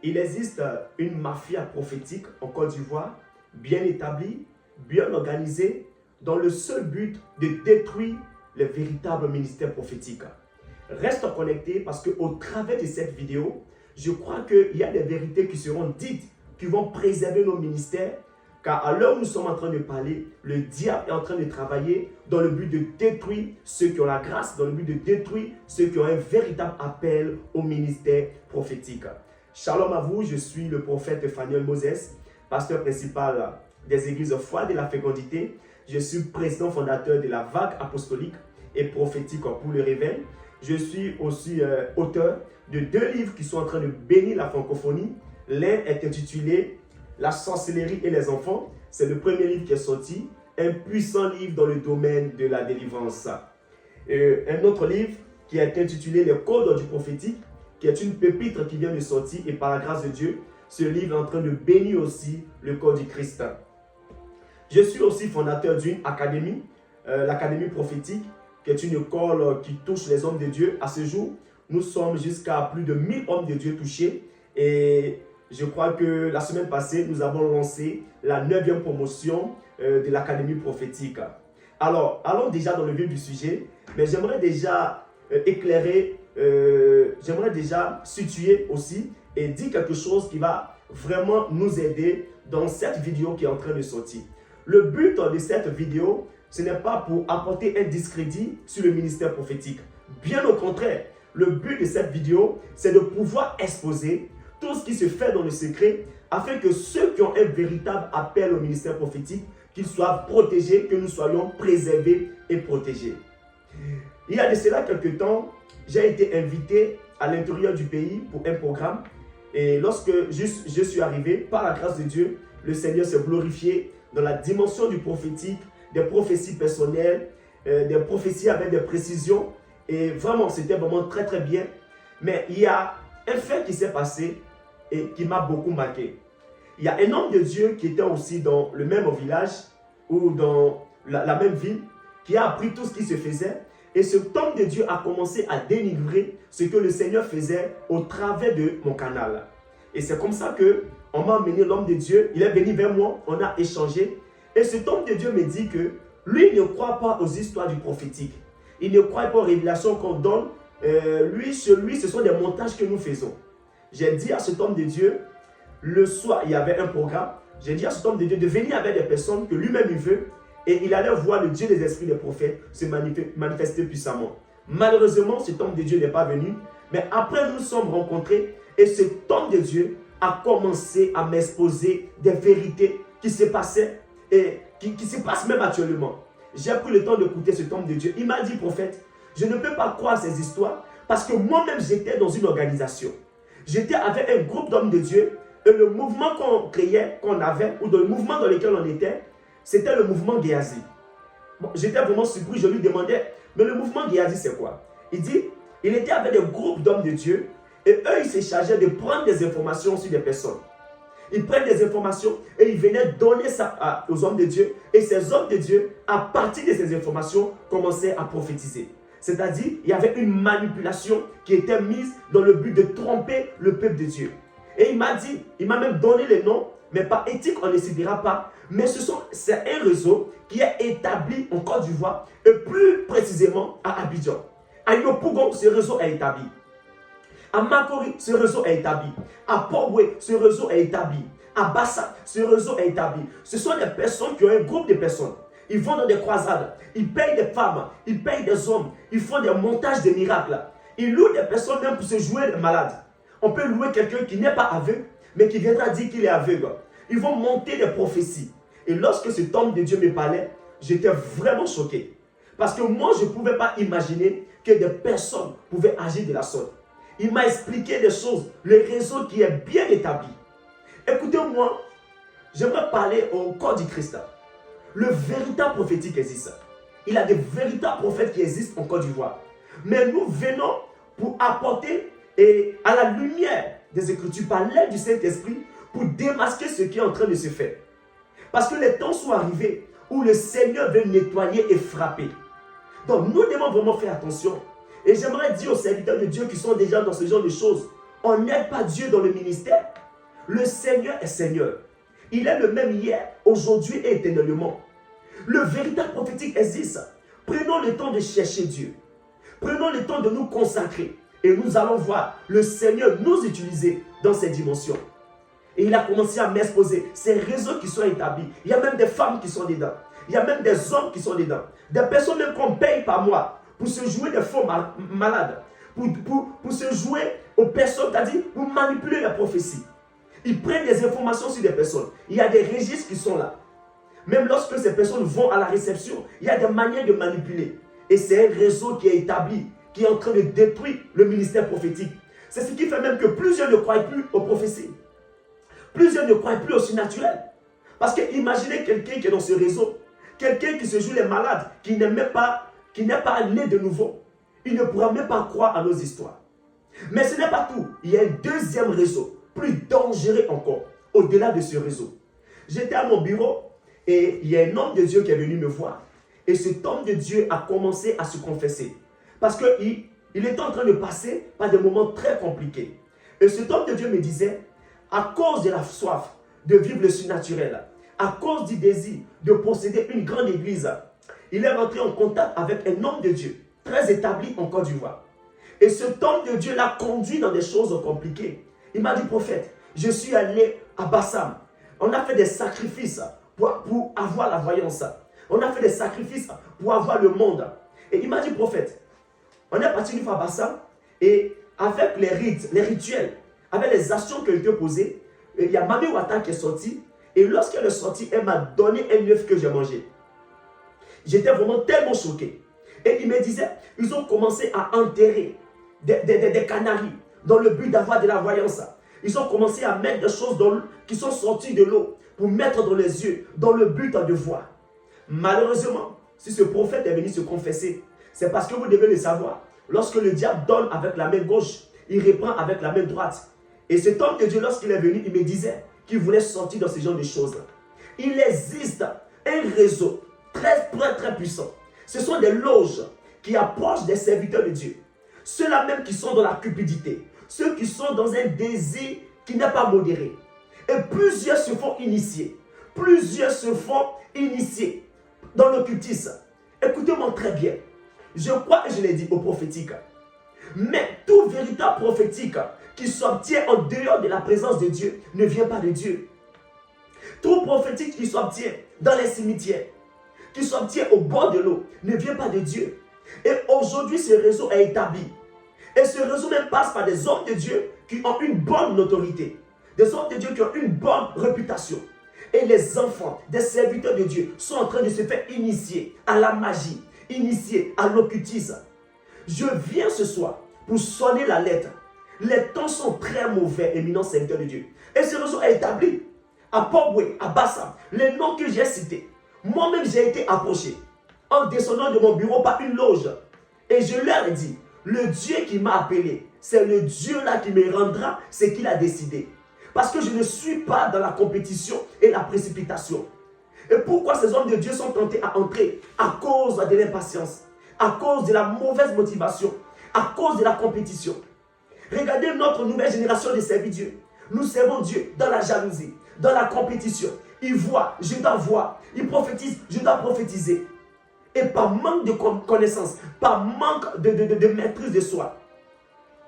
Il existe une mafia prophétique en Côte d'Ivoire, bien établie, bien organisée, dans le seul but de détruire le véritable ministère prophétique. Reste connecté parce qu'au travers de cette vidéo, je crois qu'il y a des vérités qui seront dites, qui vont préserver nos ministères, car à l'heure où nous sommes en train de parler, le diable est en train de travailler dans le but de détruire ceux qui ont la grâce, dans le but de détruire ceux qui ont un véritable appel au ministère prophétique. Shalom à vous, je suis le prophète Fanuel Moses, pasteur principal des églises Foi de la Fécondité. Je suis président fondateur de la vague apostolique et prophétique pour le réveil. Je suis aussi auteur de 2 livres qui sont en train de bénir la francophonie. L'un est intitulé « La sorcellerie et les enfants ». C'est le premier livre qui est sorti, un puissant livre dans le domaine de la délivrance. Un autre livre qui est intitulé « Les codes du prophétique », qui est une pépite qui vient de sortir et par la grâce de Dieu, ce livre est en train de bénir aussi le corps du Christ. Je suis aussi fondateur d'une académie, l'académie prophétique, qui est une école qui touche les hommes de Dieu. À ce jour, nous sommes jusqu'à plus de 1000 hommes de Dieu touchés. Et je crois que la semaine passée, nous avons lancé la 9e promotion de l'académie prophétique. Alors, allons déjà dans le vif du sujet. Mais j'aimerais déjà éclairer, j'aimerais déjà situer aussi et dire quelque chose qui va vraiment nous aider dans cette vidéo qui est en train de sortir. Le but de cette vidéo, ce n'est pas pour apporter un discrédit sur le ministère prophétique. Bien au contraire, le but de cette vidéo, c'est de pouvoir exposer tout ce qui se fait dans le secret afin que ceux qui ont un véritable appel au ministère prophétique, qu'ils soient protégés, que nous soyons préservés et protégés. Il y a de cela quelques temps, j'ai été invité à l'intérieur du pays pour un programme. Et lorsque je suis arrivé, par la grâce de Dieu, le Seigneur s'est glorifié dans la dimension du prophétique, des prophéties personnelles, des prophéties avec des précisions. Et vraiment, c'était vraiment très très bien. Mais il y a un fait qui s'est passé et qui m'a beaucoup marqué. Il y a un homme de Dieu qui était aussi dans le même village ou dans la même ville, qui a appris tout ce qui se faisait. Et cet homme de Dieu a commencé à dénigrer ce que le Seigneur faisait au travers de mon canal. Et c'est comme ça qu'on m'a amené l'homme de Dieu. Il est venu vers moi, on a échangé. Et cet homme de Dieu me dit que lui ne croit pas aux histoires du prophétique. Il ne croit pas aux révélations qu'on donne. Chez lui, ce sont des montages que nous faisons. J'ai dit à cet homme de Dieu, le soir, il y avait un programme. J'ai dit à cet homme de Dieu de venir avec des personnes que lui-même il veut. Et il allait voir le Dieu des esprits des prophètes se manifester puissamment. Malheureusement, cet homme de Dieu n'est pas venu. Mais après, nous nous sommes rencontrés. Et cet homme de Dieu a commencé à m'exposer des vérités qui se passaient et qui se passent même actuellement. J'ai pris le temps d'écouter cet homme de Dieu. Il m'a dit, prophète, je ne peux pas croire ces histoires parce que moi-même, j'étais dans une organisation. J'étais avec un groupe d'hommes de Dieu et le mouvement qu'on créait, qu'on avait, ou le mouvement dans lequel on était, c'était le mouvement Géasi. Bon, j'étais vraiment surpris, je lui demandais, mais le mouvement Géasi, c'est quoi? Il dit, il était avec des groupes d'hommes de Dieu et eux, ils se chargeaient de prendre des informations sur des personnes. Ils prennent des informations et ils venaient donner ça aux hommes de Dieu. Et ces hommes de Dieu, à partir de ces informations, commençaient à prophétiser. C'est-à-dire, il y avait une manipulation qui était mise dans le but de tromper le peuple de Dieu. Et il m'a dit, il m'a même donné les noms, mais par éthique, on ne se dira pas. Mais c'est un réseau qui est établi en Côte d'Ivoire et plus précisément à Abidjan. À Yopougon, ce réseau est établi. À Makori, ce réseau est établi. À Port-Boué, ce réseau est établi. À Bassa, ce réseau est établi. Ce sont des personnes qui ont un groupe de personnes. Ils vont dans des croisades. Ils payent des femmes. Ils payent des hommes. Ils font des montages de miracles. Ils louent des personnes même pour se jouer les malades. On peut louer quelqu'un qui n'est pas aveugle, mais qui viendra dire qu'il est aveugle. Ils vont monter des prophéties. Et lorsque cet homme de Dieu me parlait, j'étais vraiment choqué. Parce que moi, je ne pouvais pas imaginer que des personnes pouvaient agir de la sorte. Il m'a expliqué des choses, le réseau qui est bien établi. Écoutez-moi, j'aimerais parler au corps du Christ. Le véritable prophétique existe. Il y a des véritables prophètes qui existent en Côte d'Ivoire. Mais nous venons pour apporter à la lumière des Écritures, par l'aide du Saint-Esprit, pour démasquer ce qui est en train de se faire. Parce que les temps sont arrivés où le Seigneur veut nettoyer et frapper. Donc nous devons vraiment faire attention. Et j'aimerais dire aux serviteurs de Dieu qui sont déjà dans ce genre de choses, on n'aide pas Dieu dans le ministère. Le Seigneur est Seigneur. Il est le même hier, aujourd'hui et éternellement. Le véritable prophétique existe. Prenons le temps de chercher Dieu. Prenons le temps de nous consacrer. Et nous allons voir le Seigneur nous utiliser dans ces dimensions. Et il a commencé à m'exposer ces réseaux qui sont établis. Il y a même des femmes qui sont dedans. Il y a même des hommes qui sont dedans. Des personnes même qu'on paye par mois pour se jouer des faux malades. Pour se jouer aux personnes, c'est-à-dire pour manipuler la prophétie. Ils prennent des informations sur des personnes. Il y a des registres qui sont là. Même lorsque ces personnes vont à la réception, il y a des manières de manipuler. Et c'est un réseau qui est établi, qui est en train de détruire le ministère prophétique. C'est ce qui fait même que plusieurs ne croient plus aux prophéties. Plusieurs ne croient plus au surnaturel. Parce que imaginez quelqu'un qui est dans ce réseau, quelqu'un qui se joue les malades, qui n'est pas né de nouveau. Il ne pourra même pas croire à nos histoires. Mais ce n'est pas tout. Il y a un deuxième réseau, plus dangereux encore, au-delà de ce réseau. J'étais à mon bureau et il y a un homme de Dieu qui est venu me voir. Et cet homme de Dieu a commencé à se confesser. Parce qu'il était en train de passer par des moments très compliqués. Et cet homme de Dieu me disait, à cause de la soif de vivre le surnaturel, à cause du désir de posséder une grande église, il est rentré en contact avec un homme de Dieu, très établi en Côte d'Ivoire. Et cet homme de Dieu l'a conduit dans des choses compliquées. Il m'a dit, prophète, je suis allé à Bassam. On a fait des sacrifices pour avoir la voyance. On a fait des sacrifices pour avoir le monde. Et il m'a dit, prophète, on est parti une fois à Bassam et avec les rites, les rituels, avec les actions que je posées, il y a Mami Wata qui est sortie. Et lorsqu'elle est sortie, elle m'a donné un œuf que j'ai mangé. J'étais vraiment tellement choqué. Et il me disait, ils ont commencé à enterrer des canaris dans le but d'avoir de la voyance. Ils ont commencé à mettre des choses qui sont sorties de l'eau pour mettre dans les yeux, dans le but de voir. Malheureusement, si ce prophète est venu se confesser, c'est parce que vous devez le savoir. Lorsque le diable donne avec la main gauche, il reprend avec la main droite. Et cet homme de Dieu, lorsqu'il est venu, il me disait qu'il voulait sortir dans ce genre de choses. Il existe un réseau très puissant. Ce sont des loges qui approchent des serviteurs de Dieu. Ceux-là même qui sont dans la cupidité. Ceux qui sont dans un désir qui n'est pas modéré. Et plusieurs se font initier. Plusieurs se font initier dans l'occultisme. Écoutez-moi très bien. Je crois et je l'ai dit au prophétique. Mais tout véritable prophétique qui s'obtient en dehors de la présence de Dieu ne vient pas de Dieu. Tout prophétique qui s'obtient dans les cimetières, qui s'obtient au bord de l'eau, ne vient pas de Dieu. Et aujourd'hui, ce réseau est établi. Et ce réseau même passe par des hommes de Dieu qui ont une bonne autorité. Des hommes de Dieu qui ont une bonne réputation. Et les enfants des serviteurs de Dieu sont en train de se faire initier à la magie, initier à l'occultisme. Je viens ce soir pour sonner la lettre. Les temps sont très mauvais, éminents serviteurs de Dieu. Et ce réseau est établi à Port-Boué, à Bassam. Les noms que j'ai cités. Moi-même, j'ai été approché en descendant de mon bureau par une loge. Et je leur ai dit, le Dieu qui m'a appelé, c'est le Dieu-là qui me rendra ce qu'il a décidé. Parce que je ne suis pas dans la compétition et la précipitation. Et pourquoi ces hommes de Dieu sont tentés à entrer? À cause de l'impatience, à cause de la mauvaise motivation, à cause de la compétition. Regardez notre nouvelle génération de serviteurs Dieu. Nous servons Dieu dans la jalousie, dans la compétition. Il voit, je dois voir. Il prophétise, je dois prophétiser. Et par manque de connaissance, par manque de maîtrise de soi,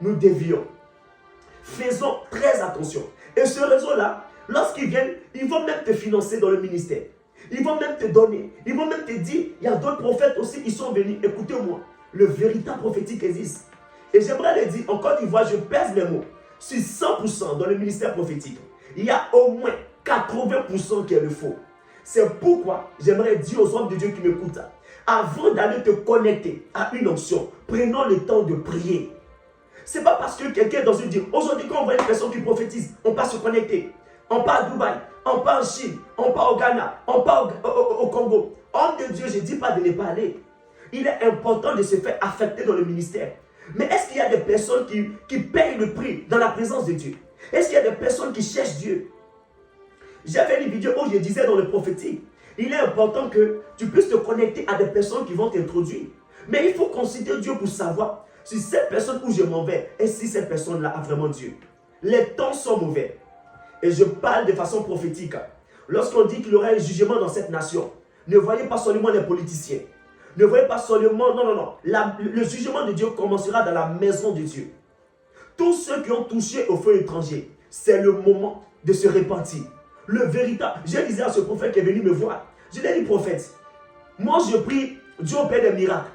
nous dévions. Faisons très attention. Et ce réseau-là, lorsqu'ils viennent, ils vont même te financer dans le ministère. Ils vont même te donner. Ils vont même te dire, il y a d'autres prophètes aussi, ils sont venus. Écoutez-moi, le véritable prophétique existe. Et j'aimerais le dire, en Côte d'Ivoire, je pèse mes mots. Sur 100% dans le ministère prophétique, il y a au moins 80% qui est le faux. C'est pourquoi j'aimerais dire aux hommes de Dieu qui m'écoutent, avant d'aller te connecter à une onction, prenons le temps de prier. Ce n'est pas parce que quelqu'un est dans une dire, aujourd'hui quand on voit une personne qui prophétise, on part se connecter. On part à Dubaï, on part en Chine, on part au Ghana, on part au Congo. Homme de Dieu, je ne dis pas de ne pas aller. Il est important de se faire affecter dans le ministère. Mais est-ce qu'il y a des personnes qui payent le prix dans la présence de Dieu? Est-ce qu'il y a des personnes qui cherchent Dieu? J'avais une vidéo où je disais dans le prophétique, il est important que tu puisses te connecter à des personnes qui vont t'introduire. Mais il faut considérer Dieu pour savoir si cette personne où je m'en vais et si cette personne-là a vraiment Dieu. Les temps sont mauvais. Et je parle de façon prophétique. Lorsqu'on dit qu'il y aura un jugement dans cette nation, ne voyez pas seulement les politiciens. Ne voyez pas seulement... Non, non, non. Le jugement de Dieu commencera dans la maison de Dieu. Tous ceux qui ont touché au feu étranger, c'est le moment de se repentir. Le véritable... Je disais à ce prophète qui est venu me voir, je lui ai dit, prophète, moi je prie, Dieu opère des miracles.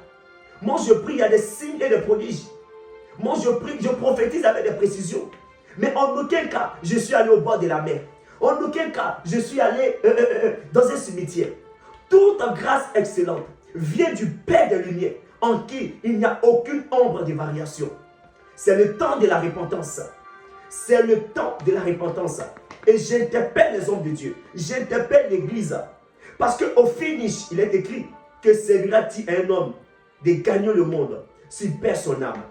Moi je prie, il y a des signes et des prodiges. Moi je prie, je prophétise avec des précisions. Mais en aucun cas, je suis allé au bord de la mer. En aucun cas, je suis allé dans un cimetière. Toute grâce excellente vient du Père des Lumières, en qui il n'y a aucune ombre de variation. C'est le temps de la repentance. C'est le temps de la repentance. Et j'interpelle les hommes de Dieu. J'interpelle l'Église. Parce qu'au finish, il est écrit que servira-t-il à un homme de gagner le monde s'il perd son âme.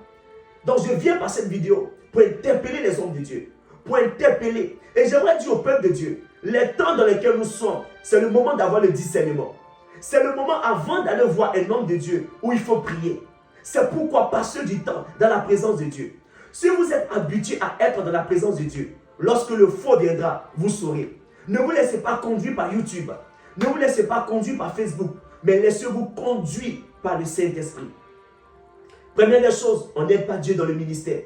Donc je viens par cette vidéo pour interpeller les hommes de Dieu. Pour interpeller. Et j'aimerais dire au peuple de Dieu, les temps dans lesquels nous sommes, c'est le moment d'avoir le discernement. C'est le moment avant d'aller voir un homme de Dieu où il faut prier. C'est pourquoi passer du temps dans la présence de Dieu. Si vous êtes habitué à être dans la présence de Dieu, lorsque le faux viendra, vous saurez. Ne vous laissez pas conduire par YouTube. Ne vous laissez pas conduire par Facebook. Mais laissez-vous conduire par le Saint-Esprit. Première des choses, on n'aide pas Dieu dans le ministère.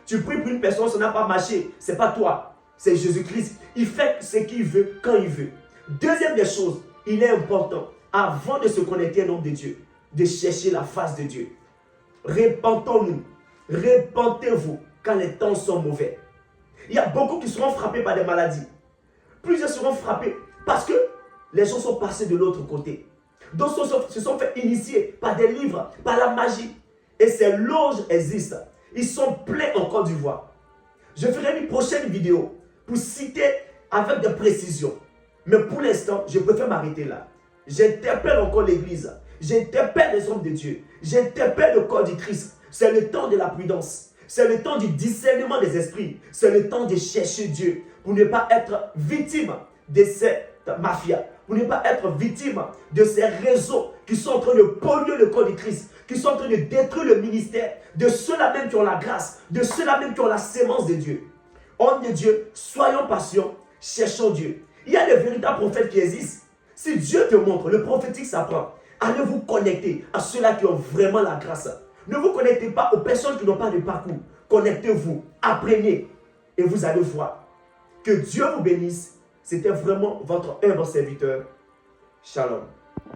Tu pries pour une personne, ça n'a pas marché. Ce n'est pas toi, c'est Jésus-Christ. Il fait ce qu'il veut, quand il veut. Deuxième des choses, il est important, avant de se connecter à un homme de Dieu, de chercher la face de Dieu. Repentons-nous. Repentez-vous quand les temps sont mauvais. Il y a beaucoup qui seront frappés par des maladies. Plusieurs seront frappés parce que les gens sont passés de l'autre côté. D'autres se sont fait initier par des livres, par la magie. Et ces loges existent. Ils sont pleins en Côte d'Ivoire. Je ferai une prochaine vidéo pour citer avec des précisions. Mais pour l'instant, je préfère m'arrêter là. J'interpelle encore l'Église. J'interpelle les hommes de Dieu. J'interpelle le corps du Christ. C'est le temps de la prudence. C'est le temps du discernement des esprits. C'est le temps de chercher Dieu pour ne pas être victime de cette mafia. Pour ne pas être victime de ces réseaux qui sont en train de polluer le corps du Christ, qui sont en train de détruire le ministère de ceux-là même qui ont la grâce, de ceux-là même qui ont la sémence de Dieu. Hommes de Dieu, soyons patients, cherchons Dieu. Il y a de véritables prophètes qui existent. Si Dieu te montre, le prophétique s'apprend. Allez vous connecter à ceux-là qui ont vraiment la grâce. Ne vous connectez pas aux personnes qui n'ont pas de parcours. Connectez-vous, apprenez et vous allez voir. Que Dieu vous bénisse. C'était vraiment votre humble serviteur. Shalom.